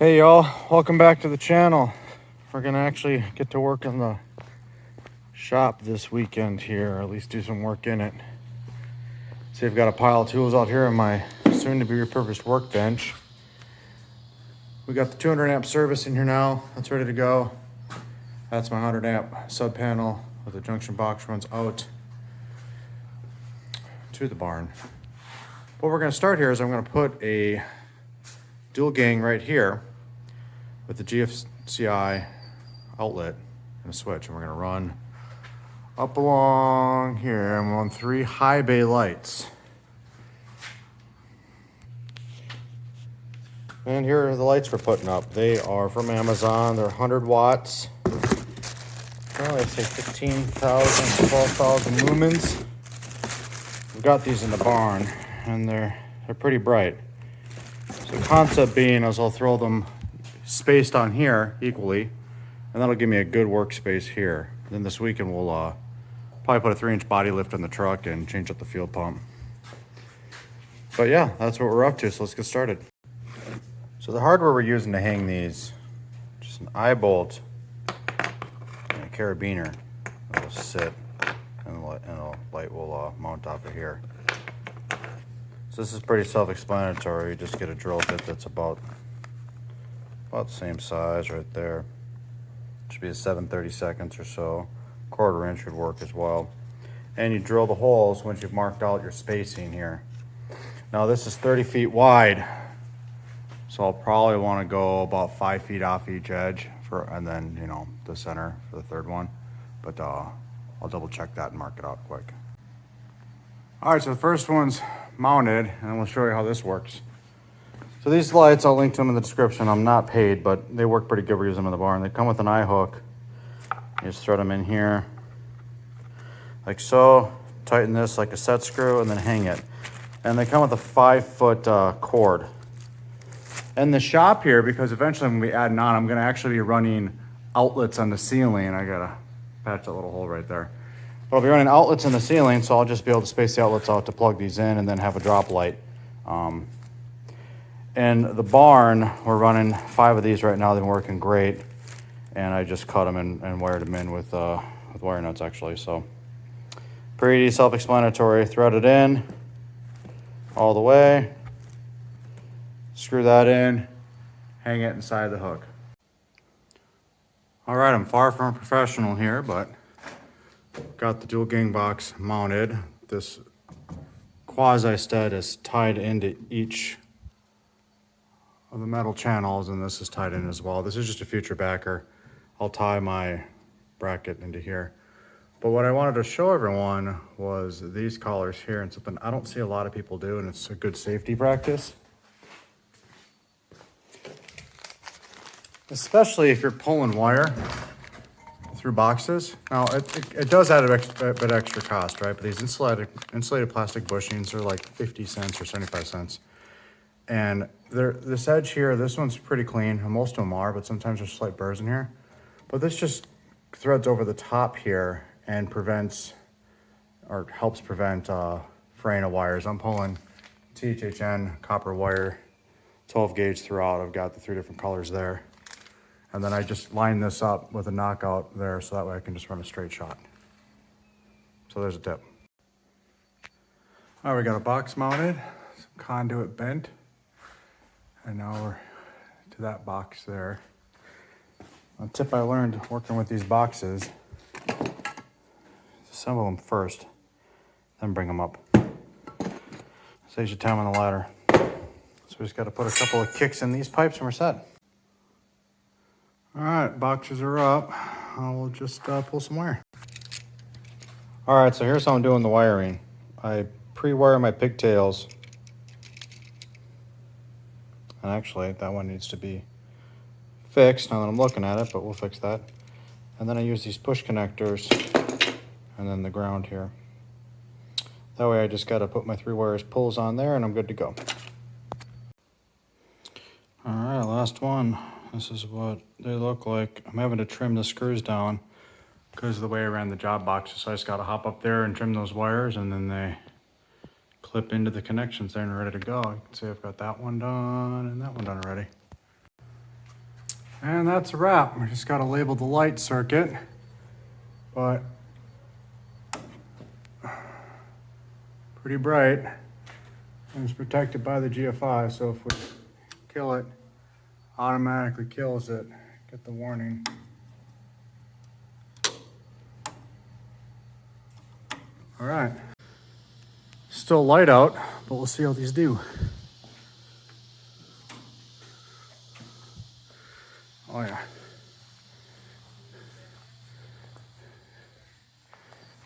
Hey y'all, welcome back to the channel. We're gonna actually get to work on the shop this weekend here, or at least do some work in it. See, I've got a pile of tools out here on my soon to be repurposed workbench. We got the 200 amp service in here now, that's ready to go. That's my 100 amp sub panel with the junction box runs out to the barn. What we're gonna start here is I'm gonna put a dual gang right here with the GFCI outlet and a switch, and we're gonna run up along here. I'm on 3 high bay lights. And here are the lights we're putting up. They are from Amazon. They're 100 watts. Apparently I say 15,000, 12,000 lumens. We've got these in the barn and they're pretty bright. So the concept being is I'll throw them spaced on here equally, and that'll give me a good workspace here. Then this weekend we'll probably put a 3-inch body lift in the truck and change up the fuel pump. But yeah, that's what we're up to, so let's get started. So the hardware we're using to hang these, just an eye bolt and a carabiner that will sit, and a light will mount off of here. So this is pretty self-explanatory. You just get a drill bit that's about the same size right there. Should be a 7/32 or so. 1/4 inch would work as well. And you drill the holes once you've marked out your spacing here. Now this is 30 feet wide, so I'll probably want to go about 5 feet off each edge and then, you know, the center for the third one. But I'll double check that and mark it out quick. All right, so the first one's mounted, and we'll show you how this works. So these lights, I'll link to them in the description. I'm not paid, but they work pretty good. We use them in the barn. They come with an eye hook. You just thread them in here like so. Tighten this like a set screw and then hang it. And they come with a 5-foot cord. And the shop here, because eventually I'm gonna be adding on, I'm gonna actually be running outlets on the ceiling. I gotta patch that little hole right there. But I'll be running outlets in the ceiling, so I'll just be able to space the outlets out to plug these in and then have a drop light. In the barn, we're running 5 of these right now. They've been working great. And I just cut them and wired them in with wire nuts, actually. So pretty self-explanatory. Thread it in all the way. Screw that in. Hang it inside the hook. All right, I'm far from a professional here, but got the dual gang box mounted. This quasi-stud is tied into each of the metal channels, and this is tied in as well. This is just a future backer. I'll tie my bracket into here. But what I wanted to show everyone was these collars here, and something I don't see a lot of people do, and it's a good safety practice. Especially if you're pulling wire through boxes. Now, it does add a bit extra cost, right? But these insulated plastic bushings are like 50 cents or 75 cents. And this edge here, this one's pretty clean. Most of them are, but sometimes there's slight burrs in here. But this just threads over the top here and prevents, or helps prevent fraying of wires. I'm pulling THHN copper wire, 12 gauge throughout. I've got the 3 different colors there. And then I just line this up with a knockout there, so that way I can just run a straight shot. So there's a tip. All right, we got a box mounted, some conduit bent. And now we're to that box there. A tip I learned working with these boxes, assemble them first, then bring them up. Saves you time on the ladder. So we just got to put a couple of kicks in these pipes and we're set. All right, boxes are up. I'll just pull some wire. All right, so here's how I'm doing the wiring. I pre-wire my pigtails. And actually, that one needs to be fixed now that I'm looking at it, but we'll fix that. And then I use these push connectors and then the ground here. That way I just got to put my 3 wires pulls on there and I'm good to go. All right, last one. This is what they look like. I'm having to trim the screws down because of the way I ran the job boxes. So I just got to hop up there and trim those wires, and then they clip into the connections there and ready to go. You can see I've got that one done and that one done already. And that's a wrap. We just gotta label the light circuit, but pretty bright. And it's protected by the GFI, so if we kill it, automatically kills it. Get the warning. All right. Still light out, but we'll see how these do. Oh yeah.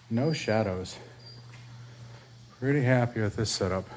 No shadows. Pretty happy with this setup.